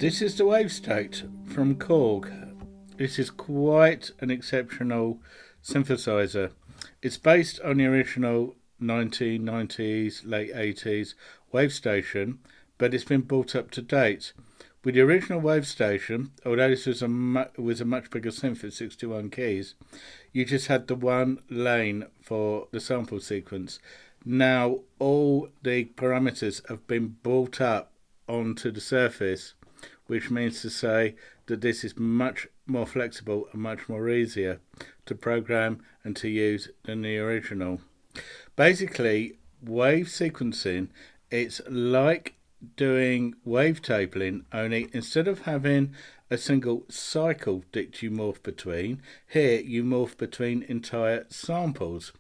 This is the Wavestate from Korg. This is quite an exceptional synthesizer. It's based on the original 1990s, late 80s Wavestation, but it's been brought up to date. With the original Wavestation, although this was a much bigger synth at 61 keys, you just had the one lane for the sample sequence. Now all the parameters have been brought up onto the surface, which means to say that this is much more flexible and much more easier to program and to use than the original. Basically, wave sequencing, it's like doing wavetabling, only instead of having a single cycle that you morph between, here you morph between entire samples.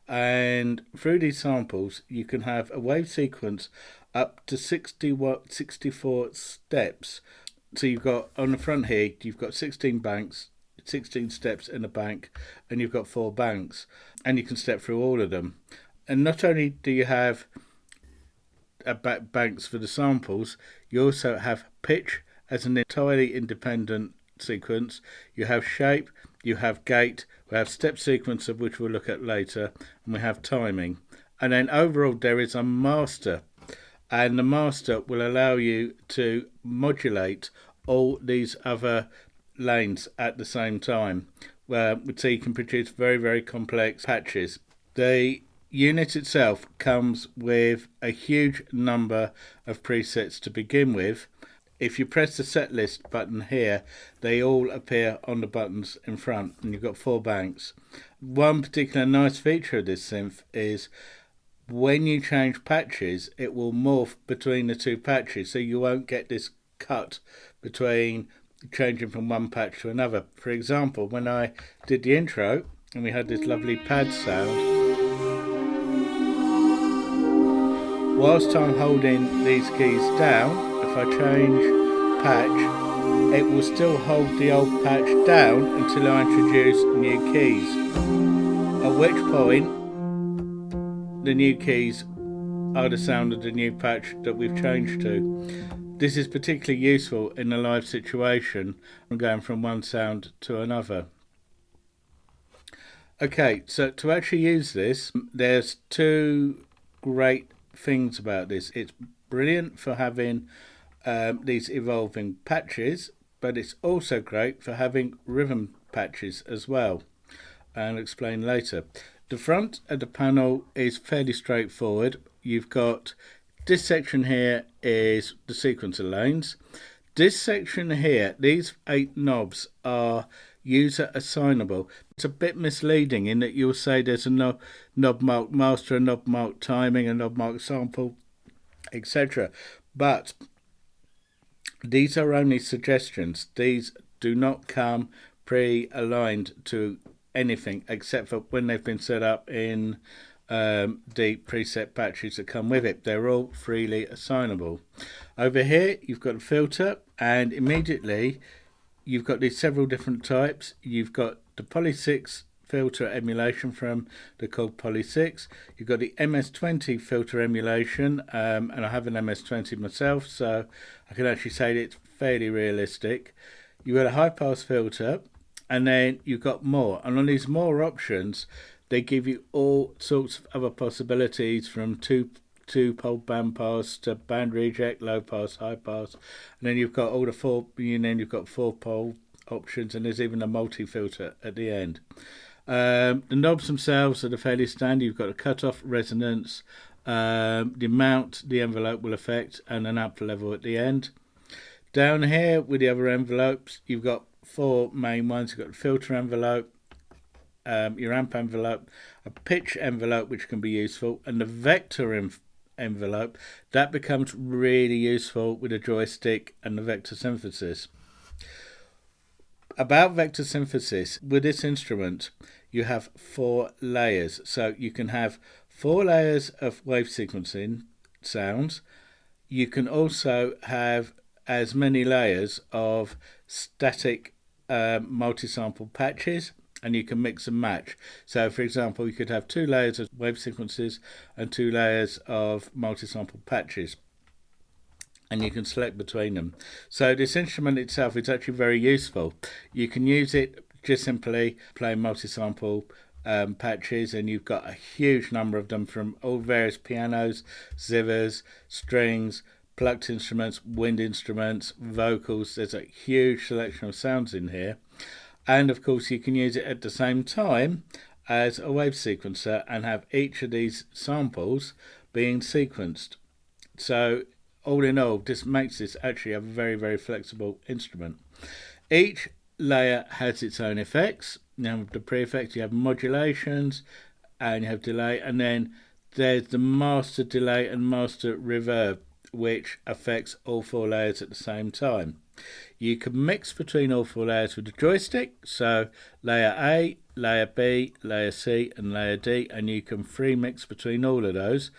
And through these samples, you can have a wave sequence up to 64 steps. So you've got, on the front here, you've got 16 banks, 16 steps in a bank, and you've got 4 banks, and you can step through all of them. And not only do you have banks for the samples, you also have pitch as an entirely independent sequence. You have shape, you have gate, we have step sequence, of which we'll look at later, and we have timing. And then overall there is a master, and the master will allow you to modulate all these other lanes at the same time, so you can produce very, very complex patches. The unit itself comes with a huge number of presets to begin with. If you press the set list button here, they all appear on the buttons in front, and you've got 4 banks. One particular nice feature of this synth is when you change patches, it will morph between the 2 patches, so you won't get this cut between changing from one patch to another. For example, when I did the intro and we had this lovely pad sound, whilst I'm holding these keys down, if I change patch, it will still hold the old patch down until I introduce new keys, at which point the new keys are the sound of the new patch that we've changed to. This is particularly useful in a live situation, going from one sound to another. Okay, so to actually use this, there's 2 great things about this. It's brilliant for having these evolving patches, but it's also great for having rhythm patches as well. I'll explain later. The front of the panel is fairly straightforward. You've got this section here is the sequencer lanes. This section here, these 8 knobs are user assignable. It's a bit misleading in that you'll say there's a knob marked master, a knob marked timing, a knob marked sample, etc. But these are only suggestions. These do not come pre-aligned to anything except for when they've been set up in the preset patches that come with it. They're all freely assignable. Over here you've got a filter, and immediately you've got these several different types. You've got the Poly 6 filter emulation from the Korg Poly 6. You've got the MS-20 filter emulation, and I have an MS-20 myself, so I can actually say that it's fairly realistic. You've got a high pass filter, and then you've got more, and on these more options they give you all sorts of other possibilities, from two-pole band pass to band reject, low pass, high pass, and then you've got all the 4-pole options, and there's even a multi-filter at the end. The knobs themselves are fairly standard. You've got a cutoff, resonance, the amount the envelope will affect, and an output level at the end. Down here with the other envelopes, you've got 4 main ones. You've got the filter envelope, your amp envelope, a pitch envelope which can be useful, and the vector envelope that becomes really useful with a joystick and the vector synthesis. About vector synthesis, with this instrument you have 4 layers, so you can have 4 layers of wave sequencing sounds. You can also have as many layers of static multi-sample patches, and you can mix and match. So for example, you could have 2 layers of wave sequences and 2 layers of multi-sample patches. and you can select between them. So this instrument itself is actually very useful. You can use it just simply playing multi-sample patches, and you've got a huge number of them from all various pianos, zithers, strings, plucked instruments, wind instruments, vocals. There's a huge selection of sounds in here. And of course you can use it at the same time as a wave sequencer and have each of these samples being sequenced. So all in all, this makes this actually a very, very flexible instrument. Each layer has its own effects. Now with the pre-effects you have modulations and you have delay, and then there's the master delay and master reverb, which affects all 4 layers at the same time. You can mix between all 4 layers with the joystick, so layer A, layer B, layer C and layer D, and you can free mix between all of those.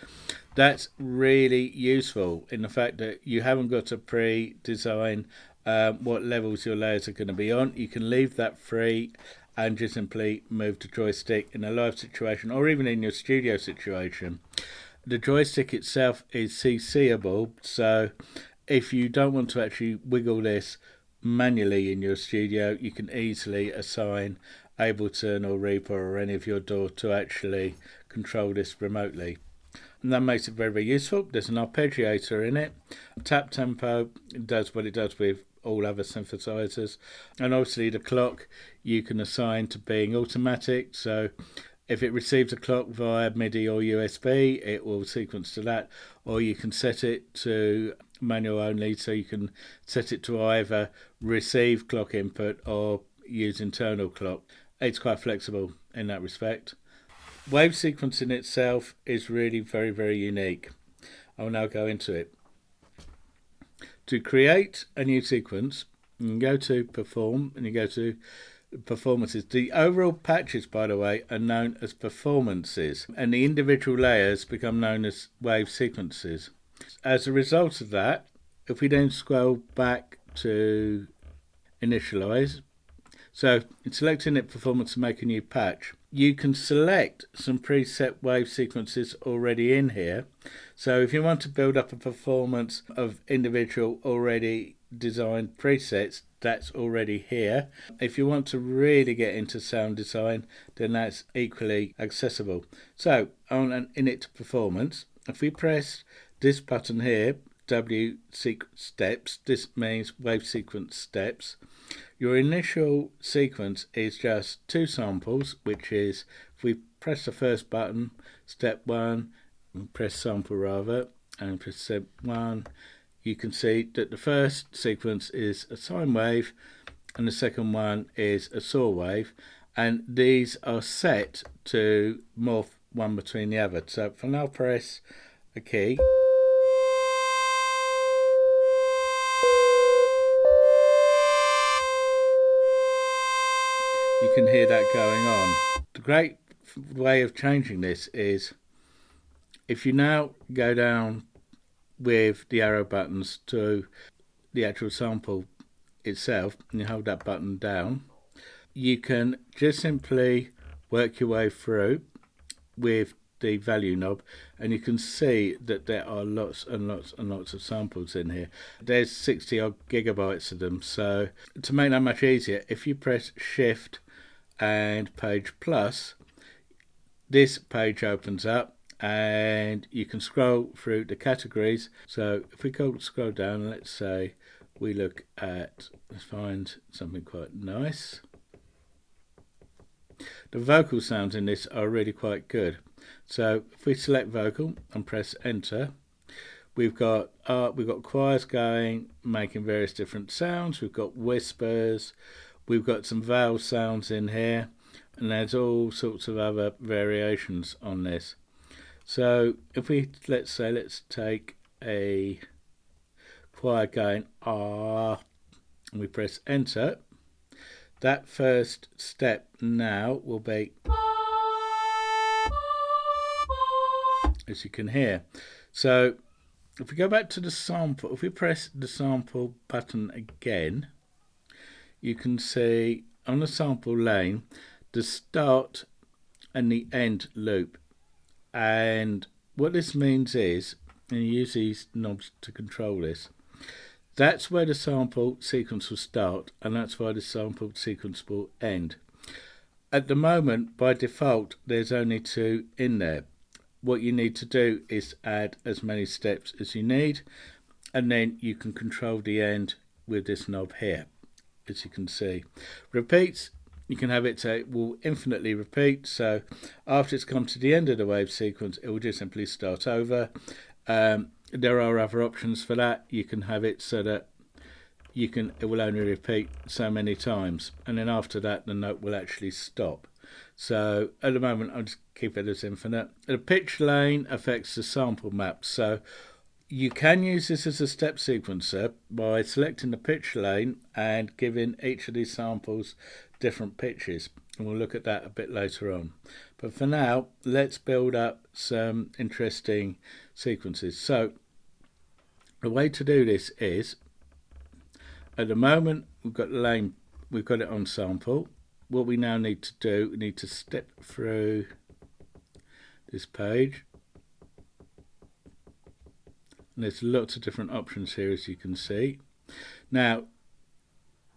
That's really useful in the fact that you haven't got to pre-design what levels your layers are going to be on. You can leave that free and just simply move the joystick in a live situation or even in your studio situation. The joystick itself is CCable, so if you don't want to actually wiggle this manually in your studio, you can easily assign Ableton or Reaper or any of your DAW to actually control this remotely. And that makes it very, very useful. There's an arpeggiator in it. Tap tempo does what it does with all other synthesizers. And obviously the clock you can assign to being automatic. So if it receives a clock via MIDI or USB, it will sequence to that. Or you can set it to manual only, so you can set it to either receive clock input or use internal clock. It's quite flexible in that respect. Wave sequencing itself is really very, very unique. I'll now go into it. To create a new sequence, you can go to Perform and you go to Performances. The overall patches, by the way, are known as performances, and the individual layers become known as wave sequences. As a result of that, if we then scroll back to Initialize, so in selecting it Performance to make a new patch, you can select some preset wave sequences already in here. So if you want to build up a performance of individual already designed presets, that's already here. If you want to really get into sound design, then that's equally accessible. So on an init performance, if we press this button here, W sequence steps, this means wave sequence steps. Your initial sequence is just 2 samples, which is, if we press the first button, step 1, and press sample rather, and press step 1, you can see that the first sequence is a sine wave and the second one is a saw wave, and these are set to morph one between the other. So if I now press a key, you can hear that going on. The great way of changing this is if you now go down with the arrow buttons to the actual sample itself and you hold that button down, you can just simply work your way through with the value knob, and you can see that there are lots and lots and lots of samples in here. There's 60 odd gigabytes of them. So to make that much easier, if you press Shift and Page Plus, this page opens up and you can scroll through the categories. So if we scroll down, let's say we look at, let's find something quite nice. The vocal sounds in this are really quite good. So if we select vocal and press enter, we've got choirs going, making various different sounds. We've got whispers, we've got some vowel sounds in here, and there's all sorts of other variations on this. So if we, let's take a choir going ah, and we press enter, that first step now will be, as you can hear. So if we go back to the sample, if we press the sample button again, you can see on the sample lane the start and the end loop. And what this means is, and you use these knobs to control this, That's where the sample sequence will start, and that's where the sample sequence will end. At the moment, by default, there's only 2 in there. What you need to do is add as many steps as you need, and then you can control the end with this knob here, as you can see. Repeats, you can have it so it will infinitely repeat, so after it's come to the end of the wave sequence, it will just simply start over. There are other options for that. You can have it so that it will only repeat so many times, and then after that the note will actually stop. So at the moment I'll just keep it as infinite. The pitch lane affects the sample map, so you can use this as a step sequencer by selecting the pitch lane and giving each of these samples different pitches, and we'll look at that a bit later on. But for now, let's build up some interesting sequences. So the way to do this is, at the moment we've got the lane, we've got it on sample. What we now need to do, we need to step through this page. And there's lots of different options here, as you can see. Now,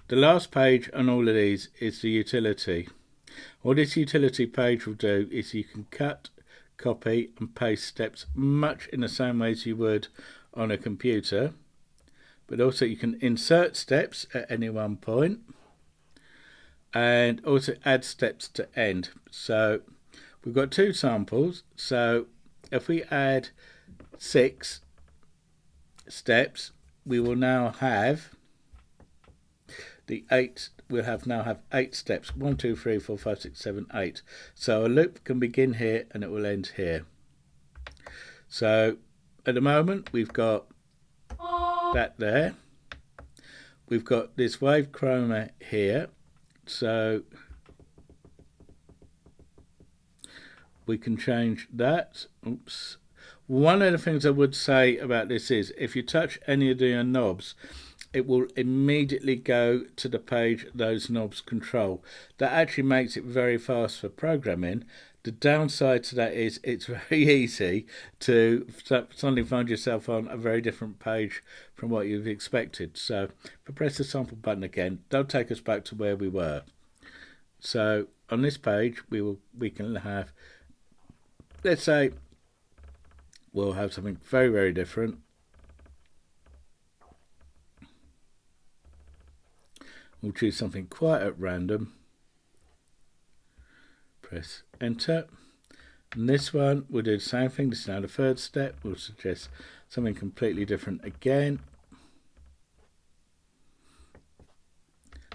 the last page on all of these is the utility. What this utility page will do is you can cut, copy and paste steps much in the same way as you would on a computer, but also you can insert steps at any one point and also add steps to end. So we've got 2 samples, so if we add 6 steps, we will now have now have 8 steps. 1, 2, 3, 4, 5, 6, 7, 8. So a loop can begin here and it will end here. So at the moment we've got that there. We've got this wave chroma here. So we can change that. Oops. One of the things I would say about this is if you touch any of the knobs, it will immediately go to the page those knobs control. That actually makes it very fast for programming. The downside to that is it's very easy to suddenly find yourself on a very different page from what you've expected. So if I press the sample button again, that'll take us back to where we were. So on this page we can have, let's say we'll have something very, very different. We'll choose something quite at random. Press enter. And this one we'll do the same thing. This is now the 3rd step. We'll suggest something completely different again.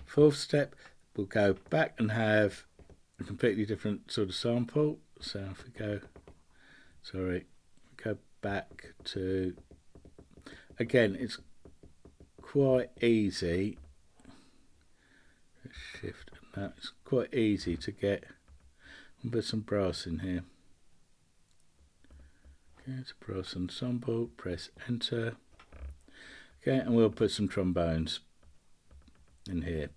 4th step, we'll go back and have a completely different sort of sample. So if we go, go back to, again, it's quite easy. Shift and that. It's quite easy to get. We'll put some brass in here. Okay, it's a brass ensemble. Press enter. Okay, and we'll put some trombones in here.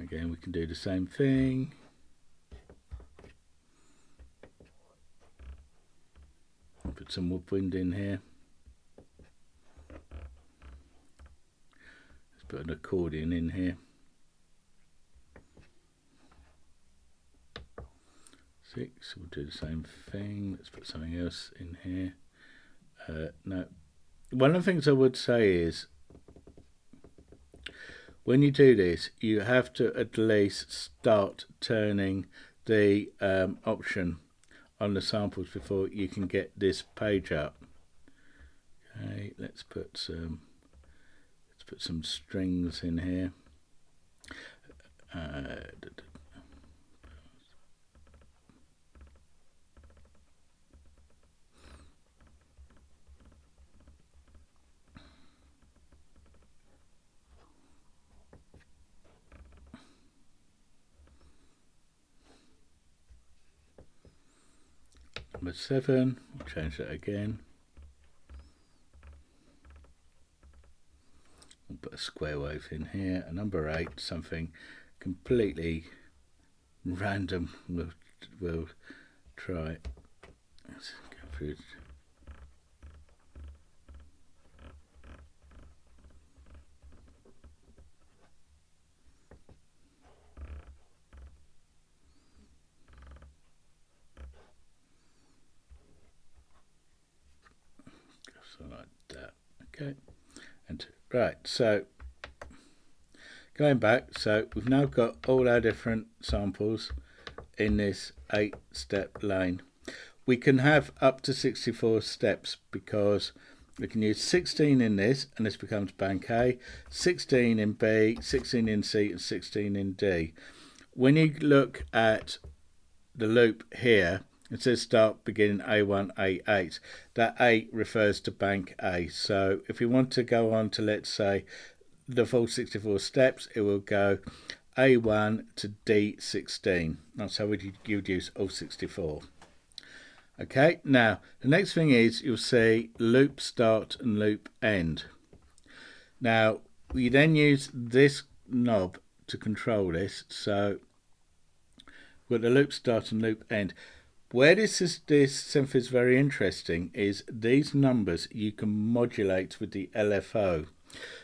Again, we can do the same thing. I'll put some woodwind in here. Put an accordion in here. 6, we'll do the same thing. Let's put something else in here. No. One of the things I would say is when you do this, you have to at least start turning the option on the samples before you can get this page up. Okay, let's put some strings in here. Number 7, we'll change that again. We'll put a square wave in here. And number 8, something completely random. We'll try. Let's go cartridge. So like that. Okay. And right, so going back, so we've now got all our different samples in this 8-step lane. We can have up to 64 steps because we can use 16 in this, and this becomes bank A, 16 in B, 16 in C, and 16 in D. When you look at the loop here, it says start, beginning A1, A8. That 8 refers to bank A. So if you want to go on to, let's say, the full 64 steps, it will go A1 to D16. That's how you would use all 64. Okay, now the next thing is you'll see loop start and loop end. Now we then use this knob to control this. So we've got the loop start and loop end. Where this synth is very interesting is these numbers you can modulate with the LFO.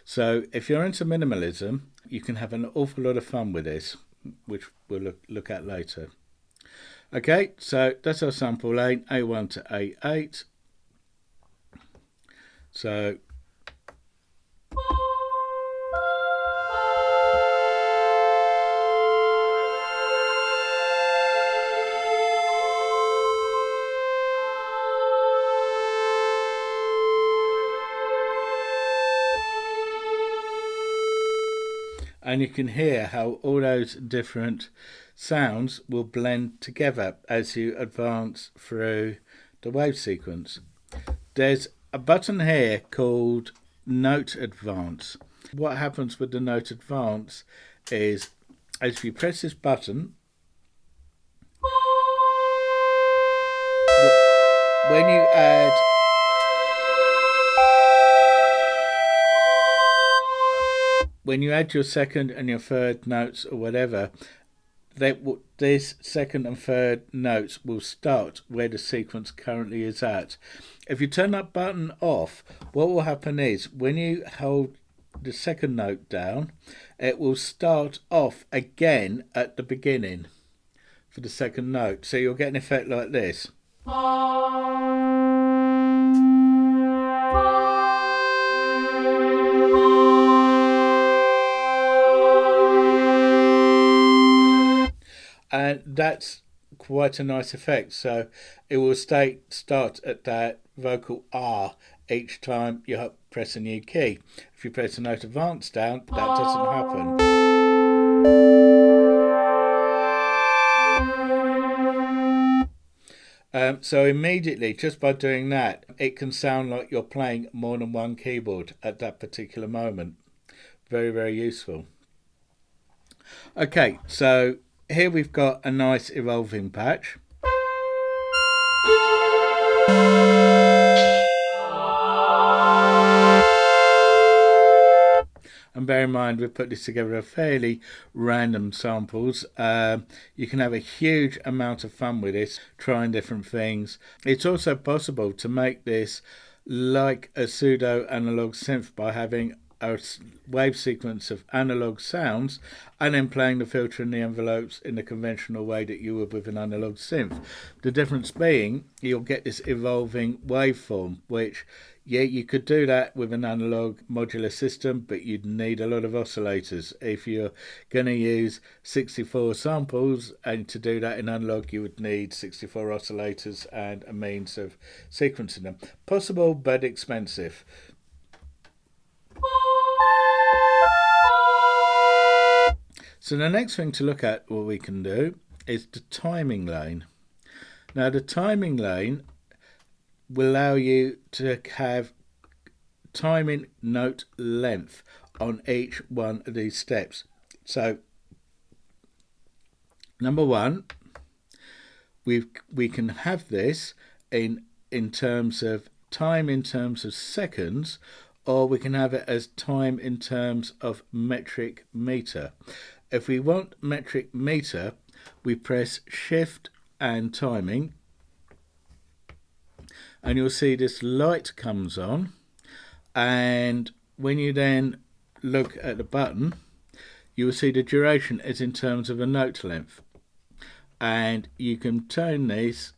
So if you're into minimalism, you can have an awful lot of fun with this, which we'll look at later. Okay, so that's our sample lane, A1 to A8. So and you can hear how all those different sounds will blend together as you advance through the wave sequence. There's a button here called Note Advance. What happens with the Note Advance is as you press this button, when you add your second and your third notes or whatever, this second and third notes will start where the sequence currently is at. If you turn that button off, what will happen is when you hold the second note down, it will start off again at the beginning for the second note. So you'll get an effect like this. And that's quite a nice effect. So it will start at that vocal R each time you press a new key. If you press a note advance down, that doesn't happen. So immediately, just by doing that, it can sound like you're playing more than one keyboard at that particular moment. Very, very useful. Okay, so here we've got a nice evolving patch. And bear in mind, we've put this together of fairly random samples. You can have a huge amount of fun with this, trying different things. It's also possible to make this like a pseudo analog synth by having a wave sequence of analog sounds and then playing the filter and the envelopes in the conventional way that you would with an analog synth. The difference being you'll get this evolving waveform, which you could do that with an analog modular system, but you'd need a lot of oscillators. If you're going to use 64 samples, and to do that in analog you would need 64 oscillators and a means of sequencing them. Possible but expensive. So the next thing to look at, what we can do, is the timing lane. Now the timing lane will allow you to have timing note length on each one of these steps. So number one, we can have this in terms of time in terms of seconds, or we can have it as time in terms of metric meter. If we want metric meter, we press shift and timing, and you'll see this light comes on, and when you then look at the button, you will see the duration is in terms of a note length, and you can turn these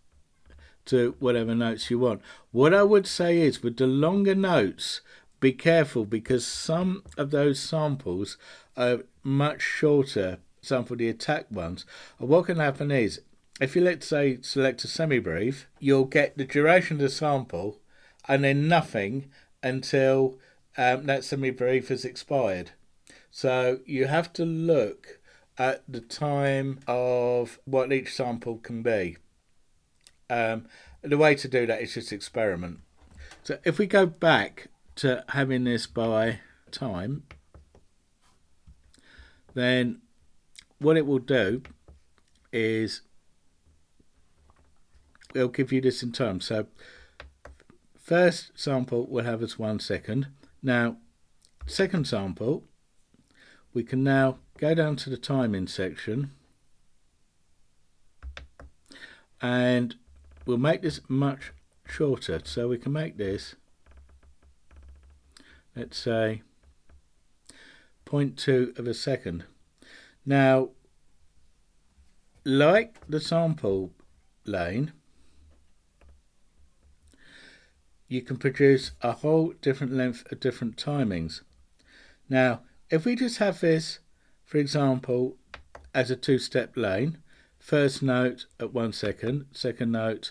to whatever notes you want. What I would say is, with the longer notes, be careful, because some of those samples are much shorter, sample the attack ones. And what can happen is, if you, let's say, select a semi-brief, you'll get the duration of the sample and then nothing until that semi-brief has expired. So you have to look at the time of what each sample can be. The way to do that is just experiment. So if we go back to having this by time, then what it will do is it'll give you this in time. So first sample will have us 1 second. Now, second sample, we can now go down to the timing section, and we'll make this much shorter. So we can make this, let's say, 0.2 of a second. Now, like the sample lane, you can produce a whole different length of different timings. Now, if we just have this, for example, as a 2-step lane, first note at 1 second, second note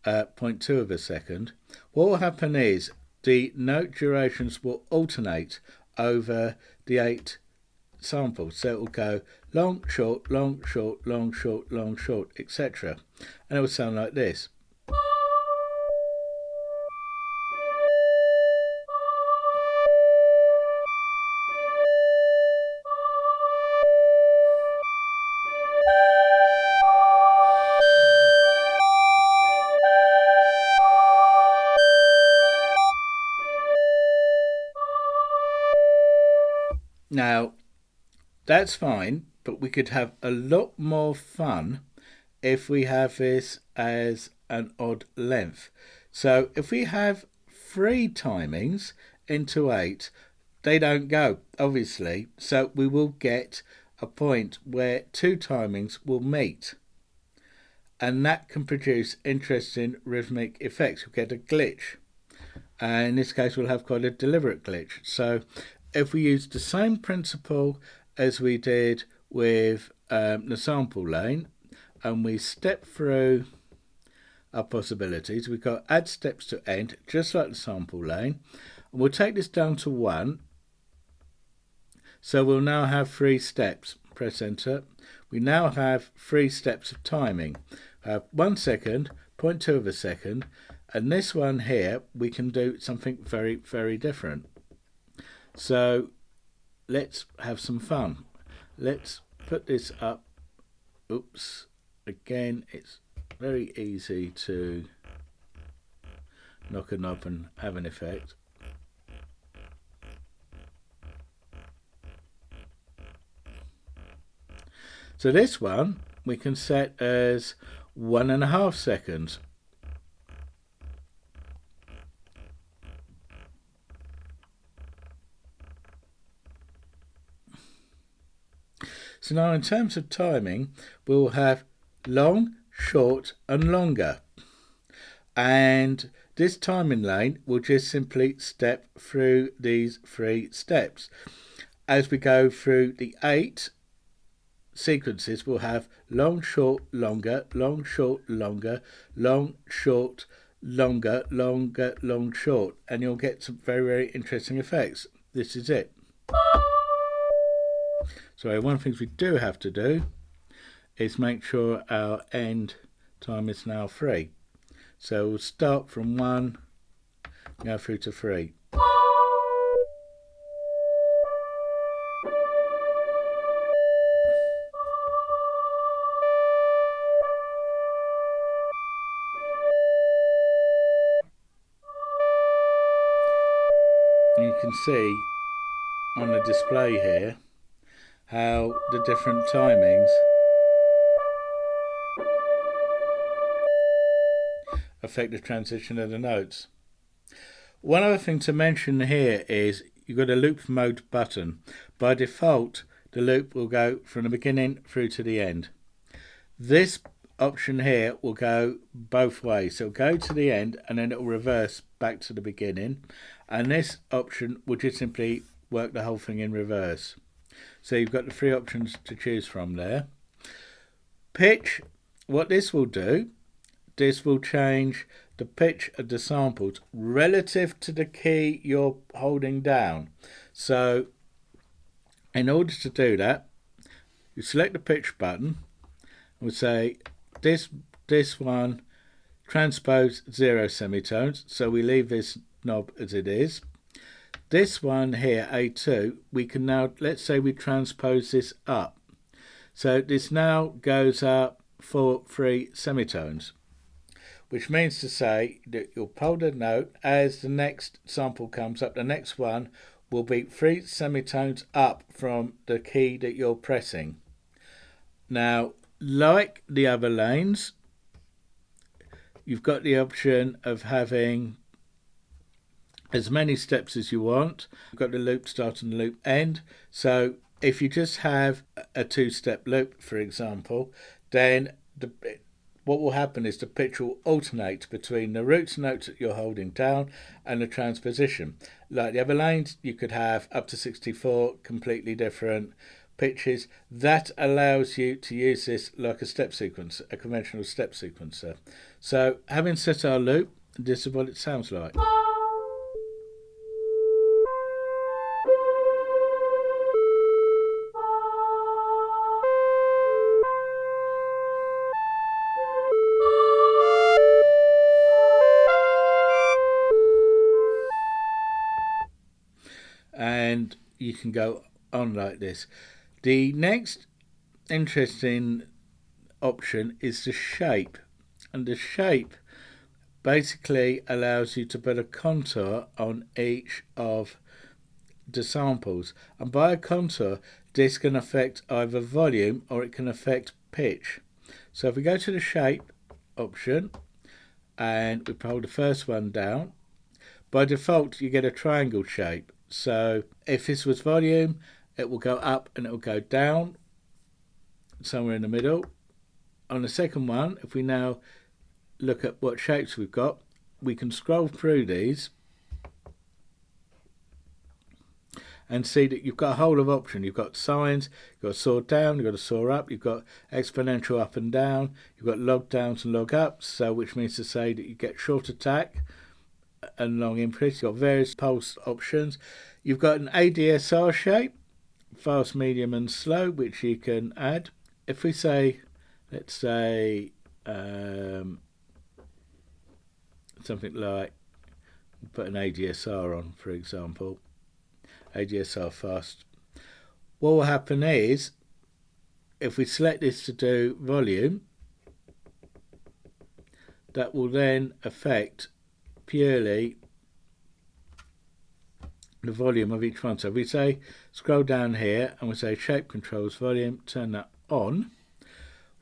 at 0.2 of a second, what will happen is the note durations will alternate over the 8 samples. So it will go long, short, long, short, long, short, long, short, etc. And it will sound like this. Now, that's fine, but we could have a lot more fun if we have this as an odd length. So if we have 3 timings into 8, they don't go, obviously. So we will get a point where 2 timings will meet. And that can produce interesting rhythmic effects. We'll get a glitch. And in this case, we'll have quite a deliberate glitch. So if we use the same principle as we did with the sample lane, and we step through our possibilities, we've got add steps to end, just like the sample lane, and we'll take this down to 1. So we'll now have 3 steps. Press enter. We now have 3 steps of timing. 1 second, 0.2 of a second, and this one here we can do something very, very different. So let's have some fun. Let's put this up. Oops. Again, it's very easy to knock a knob and have an effect. So this one we can set as 1.5 seconds. So now in terms of timing, we'll have long, short and longer. And this timing lane will just simply step through these 3 steps. As we go through the 8 sequences, we'll have long, short, longer, long, short, longer, long, short, longer, longer, long, short. And you'll get some very, very interesting effects. This is it. So one of the things we do have to do is make sure our end time is now 3. So we'll start from 1, go through to 3. And you can see on the display here how the different timings affect the transition of the notes. One other thing to mention here is you've got a loop mode button. By default, the loop will go from the beginning through to the end. This option here will go both ways. So it'll go to the end and then it will reverse back to the beginning. And this option will just simply work the whole thing in reverse. So you've got the three options to choose from there. Pitch, what this will do, this will change the pitch of the samples relative to the key you're holding down. So in order to do that, you select the pitch button and we'll say this one transpose 0 semitones, so we leave this knob as it is. This one here, A2, we can now, let's say we transpose this up. So this now goes up for 3 semitones, which means to say that you'll hold a note as the next sample comes up. The next one will be 3 semitones up from the key that you're pressing. Now, like the other lanes, you've got the option of having as many steps as you want. You've got the loop start and the loop end. So if you just have a 2-step loop, for example, then what will happen is the pitch will alternate between the roots notes that you're holding down and the transposition. Like the other lanes, you could have up to 64 completely different pitches. That allows you to use this like a step sequence, a conventional step sequencer. So having set our loop, this is what it sounds like. And you can go on like this. The next interesting option is the shape, and the shape basically allows you to put a contour on each of the samples, and by a contour this can affect either volume or it can affect pitch. So if we go to the shape option and we hold the first one down, by default you get a triangle shape. So if this was volume, it will go up and it will go down somewhere in the middle. On the second one, if we now look at what shapes we've got, we can scroll through these and see that you've got a whole of options. You've got sines, you've got saw down, you've got a saw up, you've got exponential up and down, you've got log downs and log ups, so which means to say that you get short attack and long input. You've got various pulse options. You've got an ADSR shape, fast, medium and slow, which you can add. If we say, let's say something like, put an ADSR on, for example, ADSR fast, what will happen is, if we select this to do volume, that will then affect purely the volume of each one. So if we say, scroll down here and we say shape controls volume, turn that on,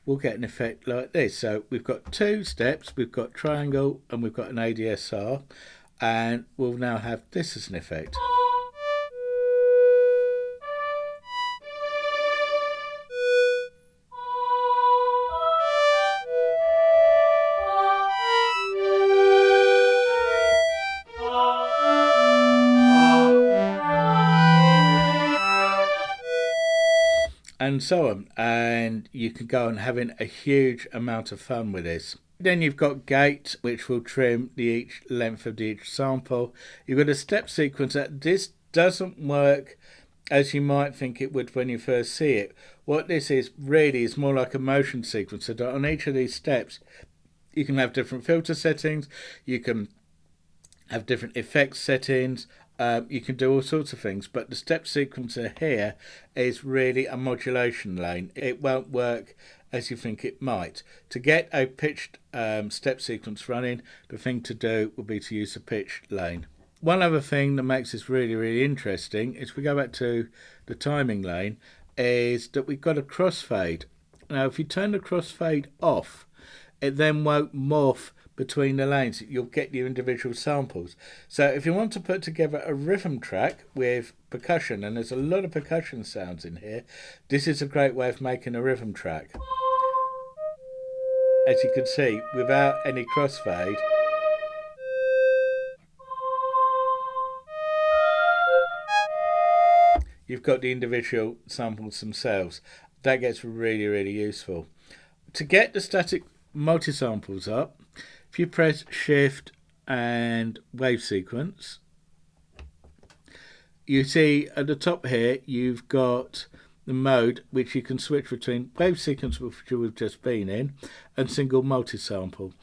we'll get an effect like this. So we've got 2 steps, we've got triangle and we've got an ADSR, and we'll now have this as an effect. And so on, and you can go on having a huge amount of fun with this. Then you've got gate, which will trim each length of each sample. You've got a step sequencer. This doesn't work as you might think it would when you first see it. What this is really is more like a motion sequencer. That on each of these steps you can have different filter settings, you can have different effects settings, you can do all sorts of things, but the step sequencer here is really a modulation lane. It won't work as you think it might. To get a pitched step sequence running, the thing to do would be to use a pitched lane. One other thing that makes this really, really interesting is, we go back to the timing lane, is that we've got a crossfade. Now if you turn the crossfade off, it then won't morph between the lanes, you'll get your individual samples. So if you want to put together a rhythm track with percussion, and there's a lot of percussion sounds in here, this is a great way of making a rhythm track. As you can see, without any crossfade, you've got the individual samples themselves. That gets really, really useful. To get the static multi-samples up, if you press Shift and Wave Sequence, you see at the top here you've got the mode which you can switch between Wave Sequence, which we've just been in, and single multi-sample.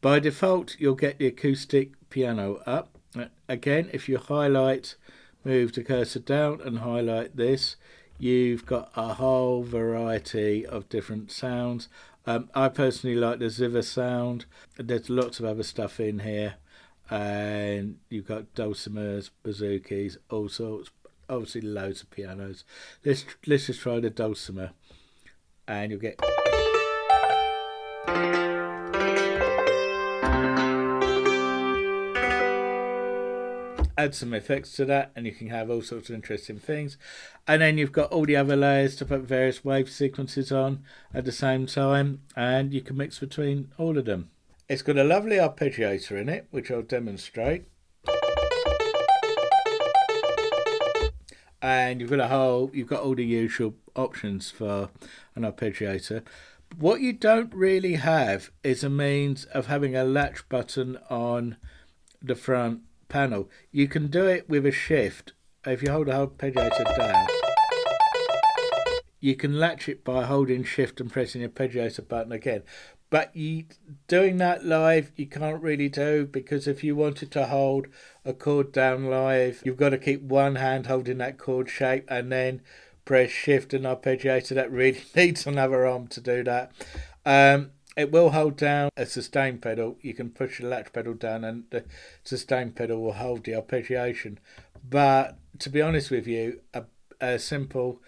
By default, you'll get the acoustic piano up. Again, if you highlight, move the cursor down and highlight this, you've got a whole variety of different sounds. I personally like the Ziva sound. There's lots of other stuff in here, and you've got dulcimers, bouzouki, all sorts. Obviously, loads of pianos. Let's just try the dulcimer, and you'll get. Add some effects to that, and you can have all sorts of interesting things. And then you've got all the other layers to put various wave sequences on at the same time, and you can mix between all of them. It's got a lovely arpeggiator in it, which I'll demonstrate. And you've got all the usual options for an arpeggiator. What you don't really have is a means of having a latch button on the front panel. You can do it with a shift. If you hold the arpeggiator down, you can latch it by holding shift and pressing the arpeggiator button again. But doing that live, you can't really do, because if you wanted to hold a chord down live, you've got to keep one hand holding that chord shape and then press shift and arpeggiator. That really needs another arm to do that. It will hold down a sustain pedal. You can push the latch pedal down and the sustain pedal will hold the arpeggiation. But to be honest with you, a simple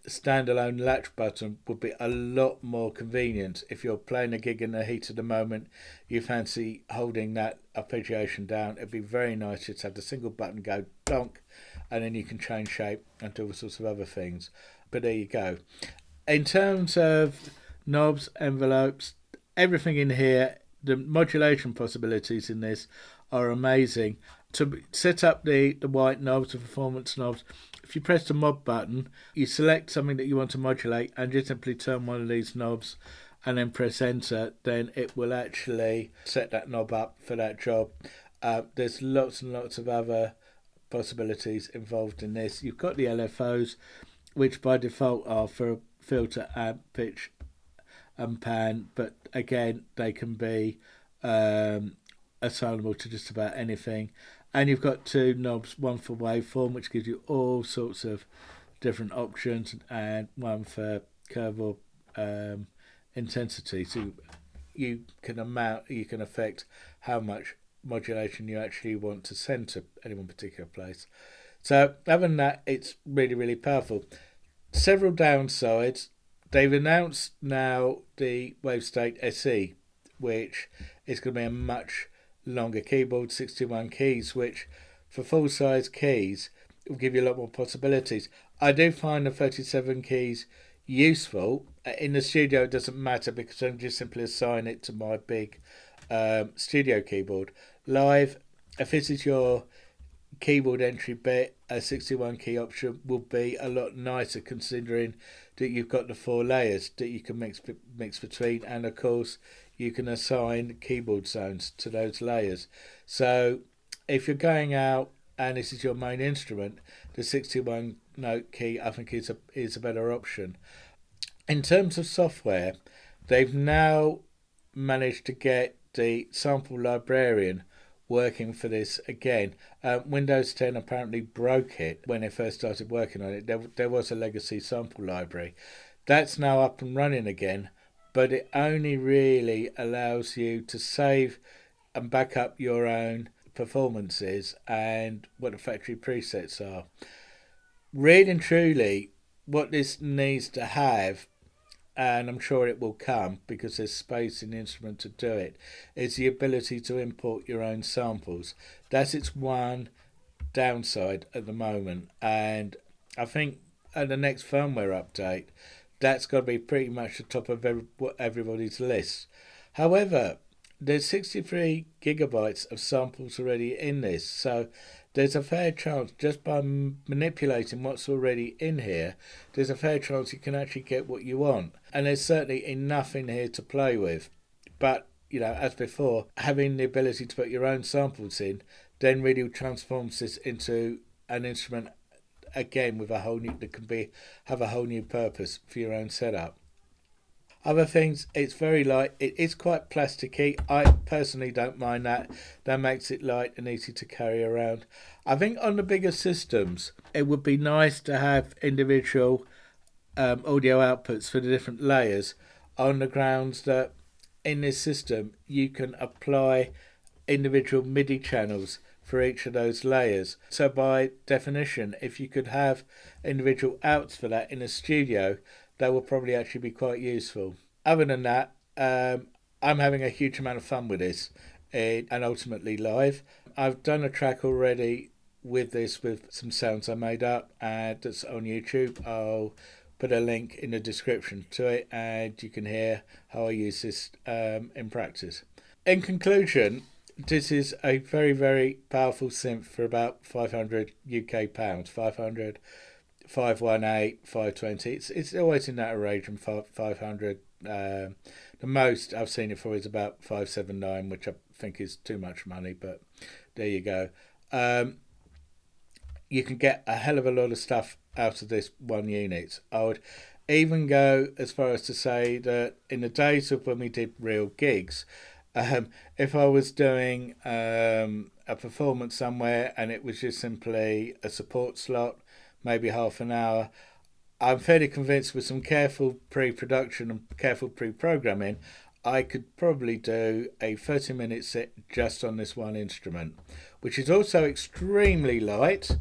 standalone latch button would be a lot more convenient. If you're playing a gig in the heat of the moment, you fancy holding that arpeggiation down, it'd be very nice just to have the single button go donk, and then you can change shape and do all sorts of other things. But there you go. In terms of knobs, envelopes, everything in here, the modulation possibilities in this are amazing. To set up the white knobs, the performance knobs, if you press the mod button, you select something that you want to modulate and just simply turn one of these knobs and then press enter, then it will actually set that knob up for that job. There's lots and lots of other possibilities involved in this. You've got the LFOs, which by default are for filter, amp, pitch and pan, but again they can be assignable to just about anything. And you've got two knobs, one for waveform, which gives you all sorts of different options, and one for curve or intensity. So you can affect how much modulation you actually want to send to any one particular place. So other than that, it's really, really powerful. Several downsides. They've announced now the Wavestate SE, which is going to be a much longer keyboard, 61 keys, which for full-size keys will give you a lot more possibilities. I do find the 37 keys useful. In the studio it doesn't matter, because I can just simply assign it to my big studio keyboard. Live, if this is your keyboard entry bit, a 61 key option will be a lot nicer, considering that you've got the 4 layers that you can mix between, and of course you can assign keyboard zones to those layers. So if you're going out and this is your main instrument, the 61 note key I think is a better option. In terms of software, they've now managed to get the sample librarian working for this again. Windows 10 apparently broke it when they first started working on it. There was a legacy sample library. That's now up and running again, but it only really allows you to save and back up your own performances and what the factory presets are. Really and truly, what this needs to have and I'm sure it will come because there's space in the instrument to do it, is the ability to import your own samples. That's its one downside at the moment, and I think at the next firmware update, that's got to be pretty much the top of everybody's list. However, there's 63 gigabytes of samples already in this, so there's a fair chance, just by manipulating what's already in here, there's a fair chance you can actually get what you want. And there's certainly enough in here to play with. But, as before, having the ability to put your own samples in then really transforms this into an instrument again with a whole new, that can have a whole new purpose for your own setup. Other things, it's very light. It is quite plasticky. I personally don't mind that. That makes it light and easy to carry around. I think on the bigger systems, it would be nice to have individual audio outputs for the different layers, on the grounds that in this system you can apply individual MIDI channels for each of those layers. So by definition, if you could have individual outs for that in a studio, that will probably actually be quite useful. Other than that, I'm having a huge amount of fun with this, and ultimately live. I've done a track already with this, with some sounds I made up, and that's on YouTube. I'll put a link in the description to it, and you can hear how I use this in practice. In conclusion, this is a very, very powerful synth for about 500 UK pounds, 500, 518, 520. It's always in that range from 500. The most I've seen it for is about 579, which I think is too much money, but there you go. You can get a hell of a lot of stuff out of this one unit. I would even go as far as to say that in the days of when we did real gigs, if I was doing a performance somewhere and it was just simply a support slot, maybe half an hour, I'm fairly convinced with some careful pre-production and careful pre-programming, I could probably do a 30-minute set just on this one instrument, which is also extremely light,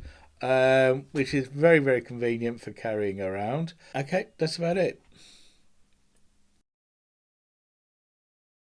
which is very, very convenient for carrying around. Okay, that's about it.